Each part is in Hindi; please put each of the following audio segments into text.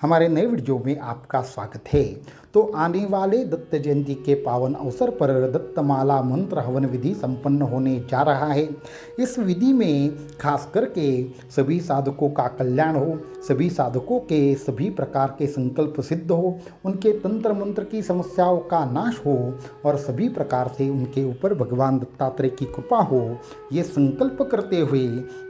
हमारे नए वीडियो में आपका स्वागत है। तो आने वाले दत्त जयंती के पावन अवसर पर दत्तमाला मंत्र हवन विधि संपन्न होने जा रहा है। इस विधि में खास करके सभी साधकों का कल्याण हो, सभी साधकों के सभी प्रकार के संकल्प सिद्ध हो, उनके तंत्र मंत्र की समस्याओं का नाश हो और सभी प्रकार से उनके ऊपर भगवान दत्तात्रेय की कृपा हो, ये संकल्प करते हुए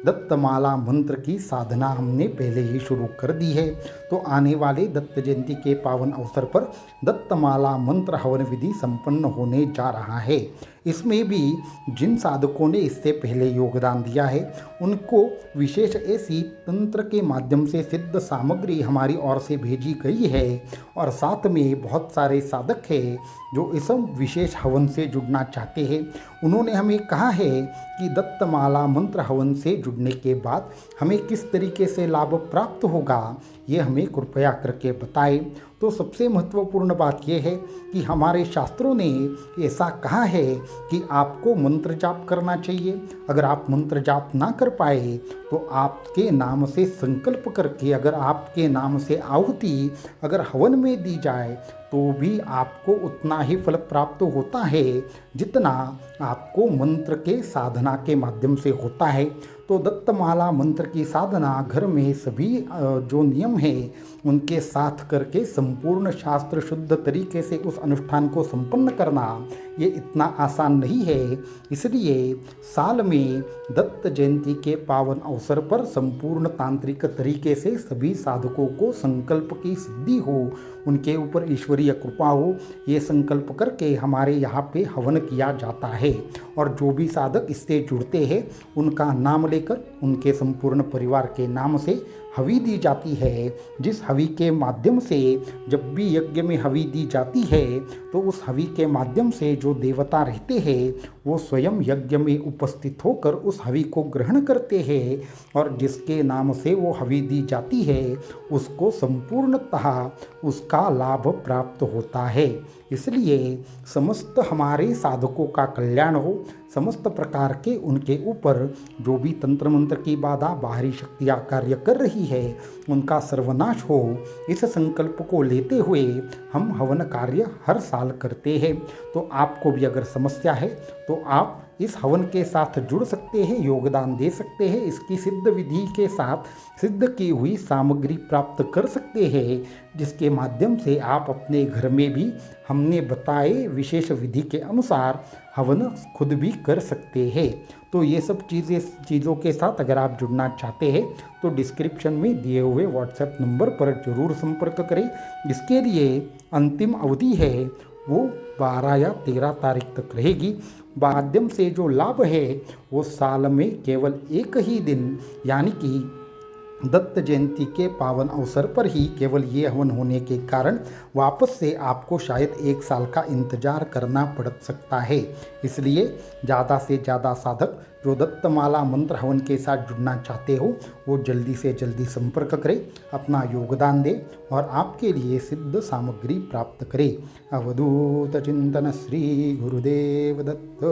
दत्तमाला मंत्र की साधना हमने पहले ही शुरू कर दी है। तो आने वाले दत्त जयंती के पावन अवसर पर दत्तमाला मंत्र हवन विधि संपन्न होने जा रहा है। इसमें भी जिन साधकों ने इससे पहले योगदान दिया है उनको विशेष ऐसी तंत्र के माध्यम से सिद्ध सामग्री हमारी ओर से भेजी गई है और साथ में बहुत सारे साधक हैं जो इस विशेष हवन से जुड़ना चाहते हैं। उन्होंने हमें कहा है कि दत्तमाला मंत्र हवन से जुड़ने के बाद हमें किस तरीके से लाभ प्राप्त होगा, ये हमें कृपया करके बताएं। तो सबसे महत्वपूर्ण बात यह है कि हमारे शास्त्रों ने ऐसा कहा है कि आपको मंत्र जाप करना चाहिए। अगर आप मंत्र जाप ना कर पाए तो आपके नाम से संकल्प करके, अगर आपके नाम से आहुति अगर हवन में दी जाए तो भी आपको उतना ही फल प्राप्त होता है जितना आपको मंत्र के साधना के माध्यम से होता है। तो दत्तमाला मंत्र की साधना घर में सभी जो नियम है उनके साथ करके संपूर्ण शास्त्र शुद्ध तरीके से उस अनुष्ठान को संपन्न करना ये इतना आसान नहीं है। इसलिए साल में दत्त जयंती के पावन अवसर पर संपूर्ण तांत्रिक तरीके से सभी साधकों को संकल्प की सिद्धि हो, उनके ऊपर ईश्वरीय कृपा हो, ये संकल्प करके हमारे यहाँ पे हवन किया जाता है। और जो भी साधक इससे जुड़ते हैं उनका नाम लेकर उनके संपूर्ण परिवार के नाम से हवि दी जाती है। जिस हवि के माध्यम से जब भी यज्ञ में हवि दी जाती है तो उस हवि के माध्यम से जो देवता रहते हैं वो स्वयं यज्ञ में उपस्थित होकर उस हवि को ग्रहण करते हैं और जिसके नाम से वो हवि दी जाती है उसको संपूर्णतः उसका लाभ प्राप्त होता है। इसलिए समस्त हमारे साधकों का कल्याण हो, समस्त प्रकार के उनके ऊपर जो भी तंत्र मंत्र की बाधा बाहरी शक्तियाँ कार्य कर रही है उनका सर्वनाश हो, इस संकल्प को लेते हुए हम हवन कार्य हर साल करते हैं। तो आपको भी अगर समस्या है तो आप इस हवन के साथ जुड़ सकते हैं, योगदान दे सकते हैं, इसकी सिद्ध विधि के साथ सिद्ध की हुई सामग्री प्राप्त कर सकते हैं, जिसके माध्यम से आप अपने घर में भी हमने बताए विशेष विधि के अनुसार हवन खुद भी कर सकते हैं। तो ये सब चीज़ों के साथ अगर आप जुड़ना चाहते हैं तो डिस्क्रिप्शन में दिए हुए व्हाट्सएप नंबर पर ज़रूर संपर्क करें। इसके लिए अंतिम अवधि है वो 12 या 13 तारीख तक रहेगी। माध्यम से जो लाभ है वो साल में केवल एक ही दिन यानी कि दत्त जयंती के पावन अवसर पर ही केवल ये हवन होने के कारण वापस से आपको शायद 1 साल का इंतजार करना पड़ सकता है। इसलिए ज़्यादा से ज़्यादा साधक जो दत्तमाला मंत्र हवन के साथ जुड़ना चाहते हो वो जल्दी से जल्दी संपर्क करें, अपना योगदान दें और आपके लिए सिद्ध सामग्री प्राप्त करें। अवधूत चिंतन श्री गुरुदेव दत्त।